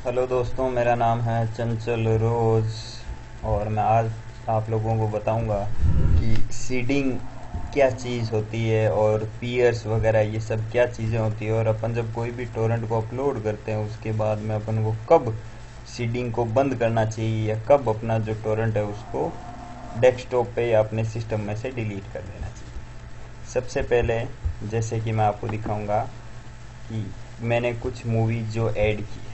Hello दोस्तों, मेरा नाम है चंचल रोज़। और मैं आज आप लोगों को बताऊंगा कि सीडिंग क्या चीज़ होती है और पीयर्स वगैरह ये सब क्या चीज़ें होती है, और अपन जब कोई भी टोरेंट को अपलोड करते हैं उसके बाद में अपन को कब सीडिंग को बंद करना चाहिए या कब अपना जो टोरेंट है उसको डेस्कटॉप पे या अपने सिस्टम में से डिलीट कर देना चाहिए। सबसे पहले जैसे कि मैं आपको दिखाऊंगा कि मैंने कुछ मूवी जो ऐड की है,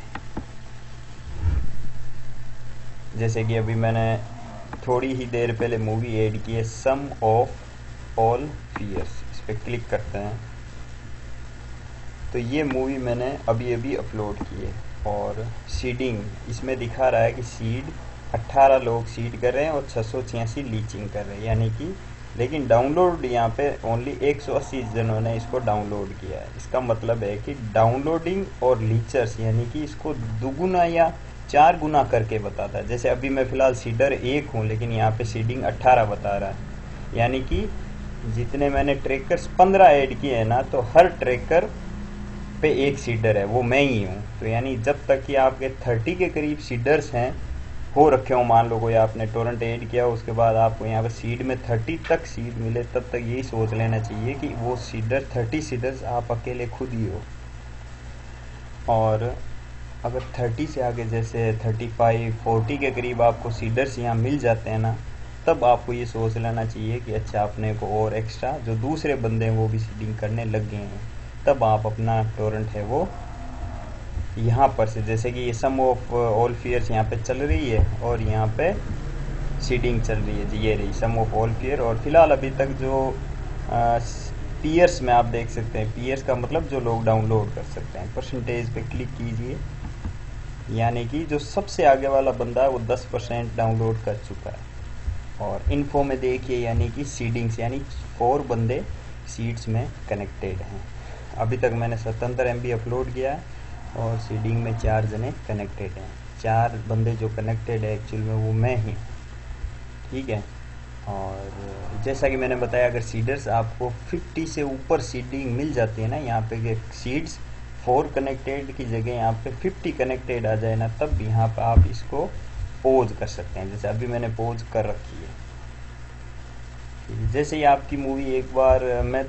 जैसे कि अभी मैंने थोड़ी ही देर पहले मूवी ऐड की है सम ऑफ ऑल फियर्स। इस पर क्लिक करते हैं तो ये मूवी मैंने अभी अभी अपलोड की है। और सीडिंग इसमें दिखा रहा है कि सीड 18 लोग सीड कर रहे हैं और 686 लीचिंग कर रहे हैं, यानी कि लेकिन डाउनलोड यहाँ पे ओनली 180 जनों ने इसको डाउनलोड किया है। इसका मतलब है कि डाउनलोडिंग और लीचर्स यानी कि इसको दुगुना या 4 गुना करके बताता है। जैसे अभी मैं फ़िलहाल सीडर 1 हूँ लेकिन यहाँ पे सीडिंग 18 बता रहा है, यानी कि जितने मैंने ट्रैकर्स 15 ऐड किए हैं ना, तो हर ट्रैकर पे एक सीडर है, वो मैं ही हूँ। तो यानी जब तक कि आपके 30 के करीब सीडर्स हैं हो रखे हो, मान लो कोई आपने टोरेंट ऐड किया उसके बाद आपको यहाँ पे सीड में 30 तक सीड मिले, तब तक यही सोच लेना चाहिए कि वो सीडर 30 सीडर्स आप अकेले खुद ही हो। और अगर 30 से आगे जैसे 35 40 के करीब आपको सीडर्स यहाँ मिल जाते हैं ना, तब आपको ये सोच लेना चाहिए कि अच्छा अपने को और एक्स्ट्रा जो दूसरे बंदे हैं वो भी सीडिंग करने लग गए हैं। तब आप अपना टोरेंट है वो यहाँ पर से, जैसे कि ये सम ऑफ ऑल फियर्स यहाँ पे चल रही है और यहाँ पे सीडिंग चल रही है जी, ये रही सम ऑफ ऑल फियर। और फिलहाल अभी तक जो पीयर्स में आप देख सकते हैं, पीयर्स का मतलब जो लोग डाउनलोड कर सकते हैं, परसेंटेज पे क्लिक कीजिए, यानी कि जो सबसे आगे वाला बंदा है वो 10% डाउनलोड कर चुका है। और इन्फो में देखिए, यानी कि सीडिंग्स यानी 4 बंदे सीड्स में कनेक्टेड हैं। अभी तक मैंने 77 MB अपलोड किया है और सीडिंग में 4 जने कनेक्टेड हैं। 4 बंदे जो कनेक्टेड है एक्चुअल में वो मैं ही, ठीक है। और जैसा कि मैंने बताया, अगर सीडर्स आपको 50 से ऊपर सीडिंग मिल जाती है ना, यहाँ पे सीड्स 4 कनेक्टेड की जगह यहाँ पे 50 कनेक्टेड आ जाए ना, तब यहाँ पे आप इसको पोज कर सकते हैं। जैसे अभी मैंने पोज कर रखी है। जैसे ही आपकी मूवी एक बार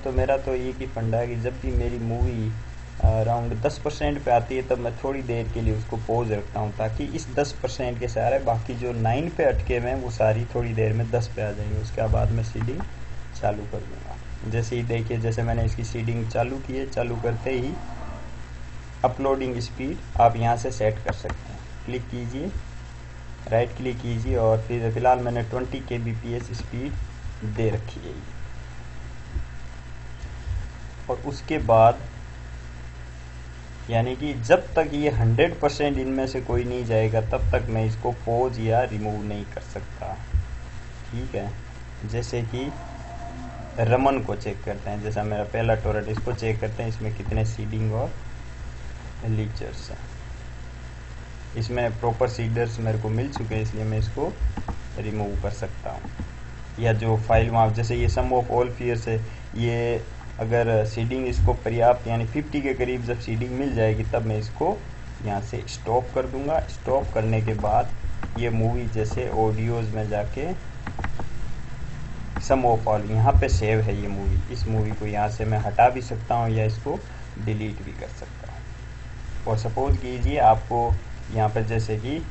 मेरा तो एक ही फंडा है कि जब भी मेरी मूवी अराउंड 10% पे आती है तब मैं थोड़ी देर के लिए उसको पोज रखता हूँ, ताकि इस 10% के सारे बाकी जो 9 पे अटके हुए हैं वो सारी थोड़ी देर में 10 पे आ जाएंगे। उसके बाद मैं सीडिंग चालू कर दूँगा। जैसे ही देखिए, जैसे मैंने इसकी सीडिंग चालू की है, चालू करते ही अपलोडिंग स्पीड आप यहाँ से सेट कर सकते हैं। क्लिक कीजिए, राइट क्लिक कीजिए और फिर फ़िलहाल मैंने 20 kbps स्पीड दे रखी है। और उसके बाद यानी कि जब तक ये 100% इनमें से कोई नहीं जाएगा तब तक मैं इसको पोज या रिमूव नहीं कर सकता, ठीक है। जैसे कि रमन को चेक करते हैं, जैसा मेरा पहला टोरेंट, इसको चेक करते हैं इसमें कितने सीडिंग और लीचर्स हैं। इसमें प्रॉपर सीडर्स मेरे को मिल चुके हैं, इसलिए मैं इसको रिमूव कर सकता हूँ। या जो फाइल वहाँ, जैसे ये सम ऑफ ऑल फियर्स है, ये अगर सीडिंग इसको पर्याप्त यानी 50 के करीब जब सीडिंग मिल जाएगी तब मैं इसको यहाँ से स्टॉप कर दूंगा। स्टॉप करने के बाद ये मूवी जैसे ऑडियोज में जाके सम ऑफ ऑल यहाँ पे सेव है ये मूवी, इस मूवी को यहाँ से मैं हटा भी सकता हूँ या इसको डिलीट भी कर सकता हूँ। और सपोज कीजिए आपको यहाँ पर जैसे कि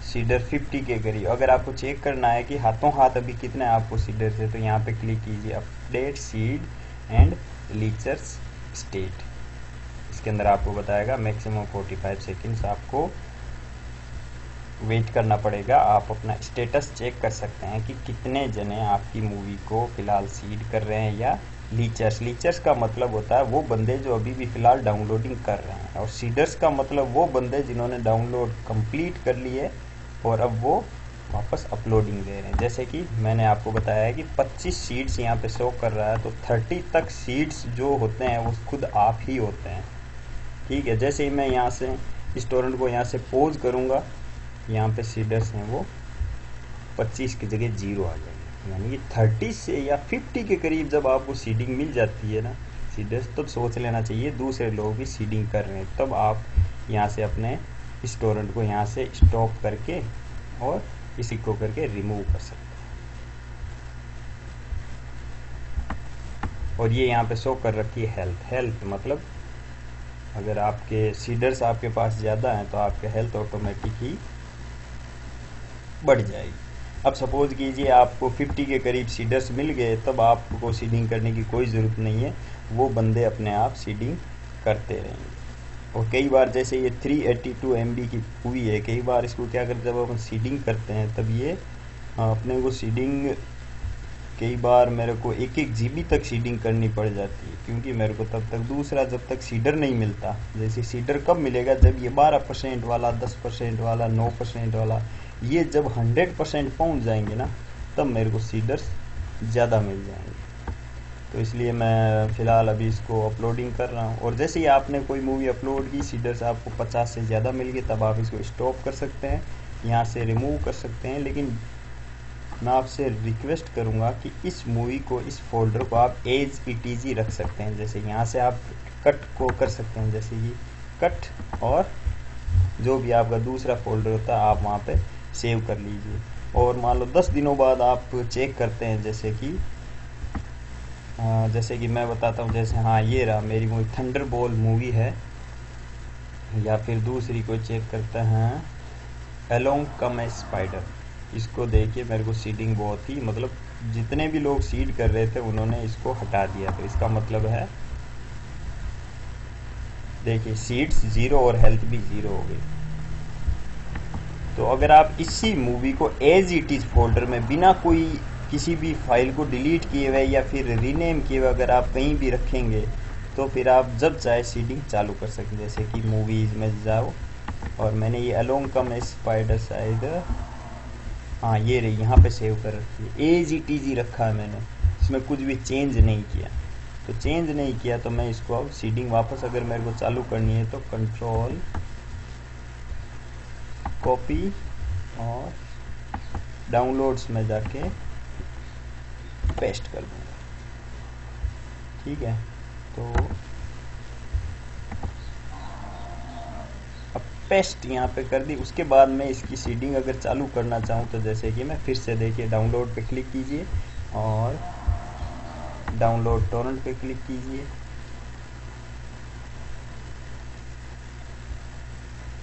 सीडर 50 के करीब, अगर आपको चेक करना है कि हाथों हाथ अभी कितने आपको सीडर से, तो यहाँ पे क्लिक कीजिए अपडेट सीड एंड लीचर्स स्टेट। इसके अंदर आपको बताएगा मैक्सिमम 45 सेकेंड्स आपको वेट करना पड़ेगा। आप अपना स्टेटस चेक कर सकते हैं कि कितने जने आपकी मूवी को फिलहाल सीड कर रहे हैं या लीचर्स का मतलब होता है वो बंदे जो अभी भी फिलहाल डाउनलोडिंग कर रहे हैं, और सीडर्स का मतलब वो बंदे जिन्होंने डाउनलोड कंप्लीट कर ली है और अब वो वापस अपलोडिंग दे रहे हैं। जैसे कि मैंने आपको बताया है कि 25 सीड्स यहाँ पे शो कर रहा है, तो 30 तक सीड्स जो होते हैं वो खुद आप ही होते हैं, ठीक है। जैसे ही मैं यहाँ से इस टोरेंट को यहाँ से पोज करूँगा, यहाँ पे सीडर्स हैं वो 25 की जगह 0 आ जाएंगे। यानी कि 30 से या 50 के करीब जब आपको सीडिंग मिल जाती है ना सीडर्स, तब सोच लेना चाहिए दूसरे लोग भी सीडिंग कर रहे हैं, तब आप यहाँ से अपने इस टोरेंट को यहाँ से स्टॉप करके और इसी को करके रिमूव कर सकते हैं। और ये यहाँ पे शो कर रखी है हेल्थ मतलब अगर आपके सीडर्स आपके पास ज़्यादा हैं तो आपके हेल्थ ऑटोमेटिक ही बढ़ जाएगी। अब सपोज कीजिए आपको 50 के करीब सीडर्स मिल गए, तब आपको सीडिंग करने की कोई ज़रूरत नहीं है, वो बंदे अपने आप सीडिंग करते रहेंगे। और कई बार जैसे ये 382 MB की हुई है, कई बार इसको क्या करते हैं, जब अपन सीडिंग करते हैं तब ये अपने को सीडिंग कई बार मेरे को 1-1 GB तक सीडिंग करनी पड़ जाती है, क्योंकि मेरे को तब तक दूसरा जब तक सीडर नहीं मिलता। जैसे सीडर कब मिलेगा, जब ये 12% वाला, 10% वाला, 9% वाला, ये जब 100% पहुंच जाएंगे ना, तब मेरे को सीडर्स ज़्यादा मिल जाएंगे। तो इसलिए मैं फ़िलहाल अभी इसको अपलोडिंग कर रहा हूँ। और जैसे ही आपने कोई मूवी अपलोड की, सीडर्स आपको 50 से ज़्यादा मिल गए, तब आप इसको स्टॉप कर सकते हैं, यहाँ से रिमूव कर सकते हैं। लेकिन मैं आपसे रिक्वेस्ट करूँगा कि इस मूवी को, इस फोल्डर को आप एज इट इज़ ही रख सकते हैं। जैसे यहाँ से आप कट को कर सकते हैं, जैसे ये कट, और जो भी आपका दूसरा फोल्डर होता है आप वहाँ पे सेव कर लीजिए। और मान लो 10 दिनों बाद आप चेक करते हैं, जैसे कि मैं बताता हूँ, जैसे हाँ ये रहा मेरी मूवी थंडरबोल्ट मूवी है, या फिर दूसरी कोई चेक करते हैं अलोंग कम ए स्पाइडर। इसको देखिए मेरे को सीडिंग बहुत ही, मतलब जितने भी लोग सीड कर रहे थे उन्होंने इसको हटा दिया। तो इसका मतलब है देखिए सीड्स 0 और हेल्थ भी 0 हो गई। तो अगर आप इसी मूवी को एज इट इज़ फोल्डर में बिना कोई किसी भी फाइल को डिलीट किए हुए या फिर रीनेम किए हुए अगर आप कहीं भी रखेंगे, तो फिर आप जब चाहे सीडिंग चालू कर सकते। जैसे कि मूवीज़ में जाओ, और मैंने ये अलोंग कम स्पाइडर शायद, हाँ ये रही, यहाँ पे सेव कर रखी है, एज इट इज़ ही रखा है मैंने, इसमें कुछ भी चेंज नहीं किया। तो चेंज नहीं किया तो मैं इसको अब सीडिंग वापस अगर मेरे को चालू करनी है तो कंट्रोल कॉपी और डाउनलोड्स में जाके पेस्ट कर दूंगा। ठीक है, तो अब पेस्ट यहाँ पे कर दी। उसके बाद मैं इसकी सीडिंग अगर चालू करना चाहूँ तो जैसे कि मैं फिर से देखिए डाउनलोड पे क्लिक कीजिए और डाउनलोड टोरेंट पे क्लिक कीजिए।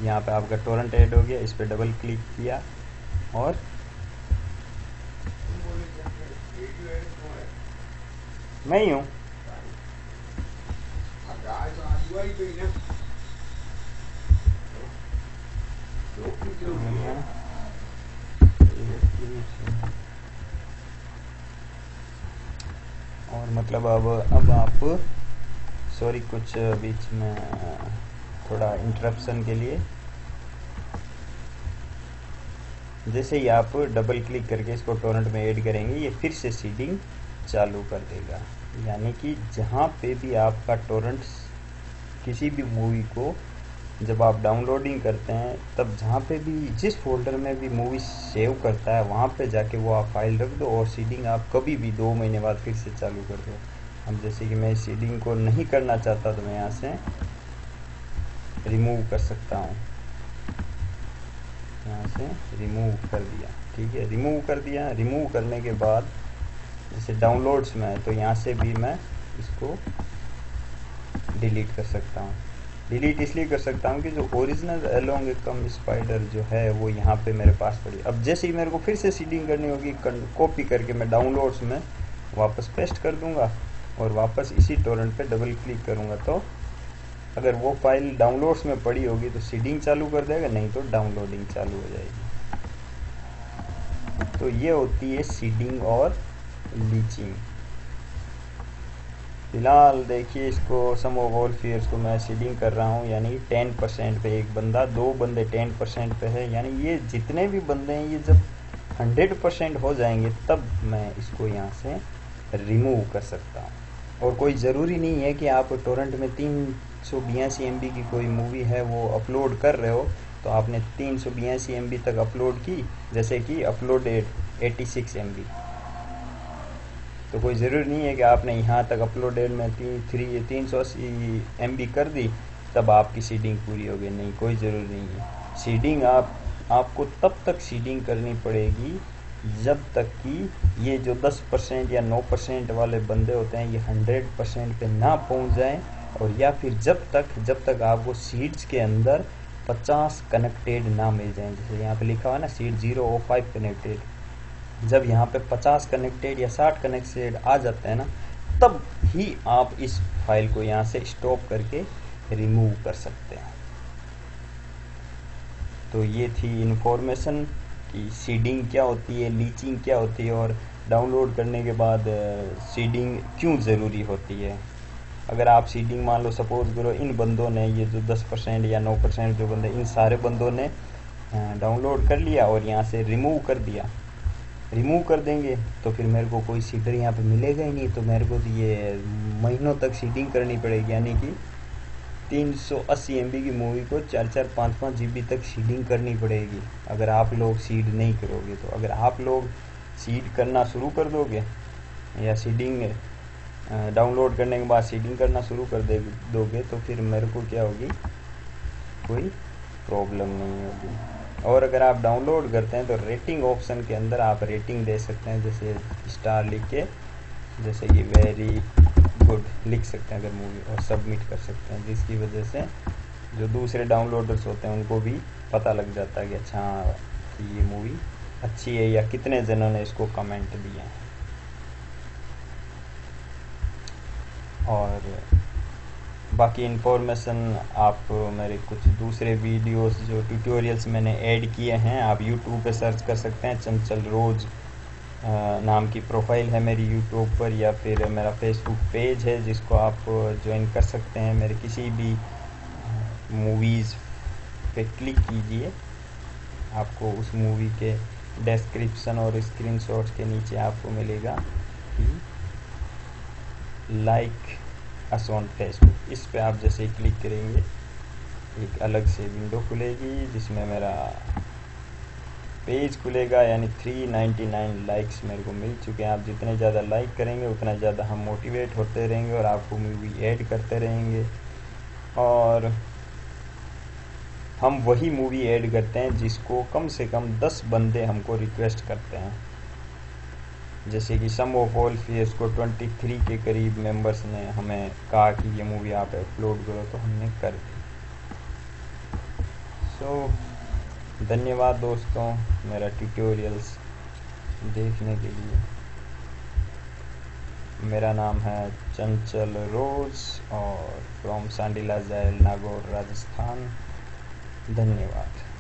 यहाँ पे आपका टोरेंट ऐड हो गया, इस पे डबल क्लिक किया और मैं ही हूँ। और मतलब अब आप सॉरी कुछ बीच में थोड़ा इंटरप्शन के लिए, जैसे ही आप डबल क्लिक करके इसको टोरेंट में ऐड करेंगे, ये फिर से सीडिंग चालू कर देगा। यानी कि जहाँ पे भी आपका टोरेंट किसी भी मूवी को जब आप डाउनलोडिंग करते हैं, तब जहाँ पे भी जिस फोल्डर में भी मूवी सेव करता है वहाँ पे जाके वो आप फाइल रख दो और सीडिंग आप कभी भी 2 महीने बाद फिर से चालू कर दो। अब जैसे कि मैं सीडिंग को नहीं करना चाहता तो मैं यहाँ से रिमूव कर सकता हूँ, यहाँ से रिमूव कर दिया। ठीक है, रिमूव कर दिया। रिमूव करने के बाद जैसे डाउनलोड्स में है तो यहाँ से भी मैं इसको डिलीट कर सकता हूँ। डिलीट इसलिए कर सकता हूँ कि जो ओरिजिनल अलोंग ए कम स्पाइडर जो है वो यहाँ पे मेरे पास पड़ी। अब जैसे ही मेरे को फिर से सीडिंग करनी होगी, कॉपी करके मैं डाउनलोड्स में वापस पेस्ट कर दूंगा और वापस इसी टोरेंट पे डबल क्लिक करूँगा, तो अगर वो फाइल डाउनलोड्स में पड़ी होगी तो सीडिंग चालू कर देगा, नहीं तो डाउनलोडिंग चालू हो जाएगी। तो ये होती है सीडिंग और लीचिंग। फिलहाल देखिए इसको सम ऑफ ऑल फियर्स को मैं सीडिंग कर रहा हूँ, यानी 10% पे एक बंदा, 2 बंदे 10% पे है, यानी ये जितने भी बंदे हैं ये जब 100% हो जाएंगे तब मैं इसको यहाँ से रिमूव कर सकता हूँ। और कोई ज़रूरी नहीं है कि आप टोरेंट में 382 MB की कोई मूवी है वो अपलोड कर रहे हो तो आपने 382 MB तक अपलोड की, जैसे कि अपलोडेड 86 MB, तो कोई ज़रूरी नहीं है कि आपने यहाँ तक अपलोडेड में 380 MB कर दी तब आपकी सीडिंग पूरी हो गई, नहीं, कोई ज़रूरी नहीं है। सीडिंग आपको तब तक सीडिंग करनी पड़ेगी जब तक कि ये जो 10% या 9% वाले बंदे होते हैं ये 100% पे ना पहुंच जाएं, और या फिर जब तक आपको सीड्स के अंदर 50 कनेक्टेड ना मिल जाएं। जैसे यहाँ पे लिखा हुआ है ना सीड 0 और 5 कनेक्टेड, जब यहाँ पे 50 कनेक्टेड या 60 कनेक्टेड आ जाते हैं ना, तब ही आप इस फाइल को यहाँ से स्टॉप करके रिमूव कर सकते हैं। तो ये थी इन्फॉर्मेशन कि सीडिंग क्या होती है, लीचिंग क्या होती है, और डाउनलोड करने के बाद सीडिंग क्यों ज़रूरी होती है। अगर आप सीडिंग मान लो सपोज करो इन बंदों ने, ये जो 10% या 9% जो बंदे, इन सारे बंदों ने डाउनलोड कर लिया और यहाँ से रिमूव कर दिया, रिमूव कर देंगे तो फिर मेरे को कोई सीडर यहाँ पे मिलेगा ही नहीं। तो मेरे को तो ये महीनों तक सीडिंग करनी पड़ेगी, यानी कि 380 MB की मूवी को 4-4, 5-5 GB तक सीडिंग करनी पड़ेगी अगर आप लोग सीड नहीं करोगे। तो अगर आप लोग सीड करना शुरू कर दोगे या सीडिंग डाउनलोड करने के बाद सीडिंग करना शुरू कर दोगे तो फिर मेरे को क्या होगी, कोई प्रॉब्लम नहीं होगी। और अगर आप डाउनलोड करते हैं तो रेटिंग ऑप्शन के अंदर आप रेटिंग दे सकते हैं, जैसे स्टार लिख के, जैसे कि वेरी गुड लिख सकते हैं अगर मूवी, और सबमिट कर सकते हैं, जिसकी वजह से जो दूसरे डाउनलोडर्स होते हैं उनको भी पता लग जाता है कि अच्छा कि ये मूवी अच्छी है, या कितने जनों ने इसको कमेंट दिए हैं। और बाकी इन्फॉर्मेशन आप मेरे कुछ दूसरे वीडियोस जो ट्यूटोरियल्स मैंने ऐड किए हैं, आप यूट्यूब पे सर्च कर सकते हैं। चंचल रोज़ नाम की प्रोफाइल है मेरी यूट्यूब पर, या फिर मेरा फेसबुक पेज है जिसको आप ज्वाइन कर सकते हैं। मेरे किसी भी मूवीज़ पे क्लिक कीजिए, आपको उस मूवी के डिस्क्रिप्शन और स्क्रीनशॉट्स के नीचे आपको मिलेगा कि लाइक अस ऑन फेसबुक। इस पे आप जैसे ही क्लिक करेंगे एक अलग से विंडो खुलेगी जिसमें मेरा पेज खुलेगा, यानी 399 लाइक्स मेरे को मिल चुके हैं। आप जितने ज़्यादा लाइक करेंगे उतना ज़्यादा हम मोटिवेट होते रहेंगे और आपको मूवी ऐड करते रहेंगे। और हम वही मूवी ऐड करते हैं जिसको कम से कम 10 बंदे हमको रिक्वेस्ट करते हैं। जैसे कि सम ऑफ ऑल फियर्स को 23 के करीब मेंबर्स ने हमें कहा कि ये मूवी आप अपलोड करो, तो हमने कर दी। धन्यवाद दोस्तों मेरा ट्यूटोरियल्स देखने के लिए। मेरा नाम है चंचल रोज़ और फ्रॉम सांडीला झैल, नागौर, राजस्थान। धन्यवाद।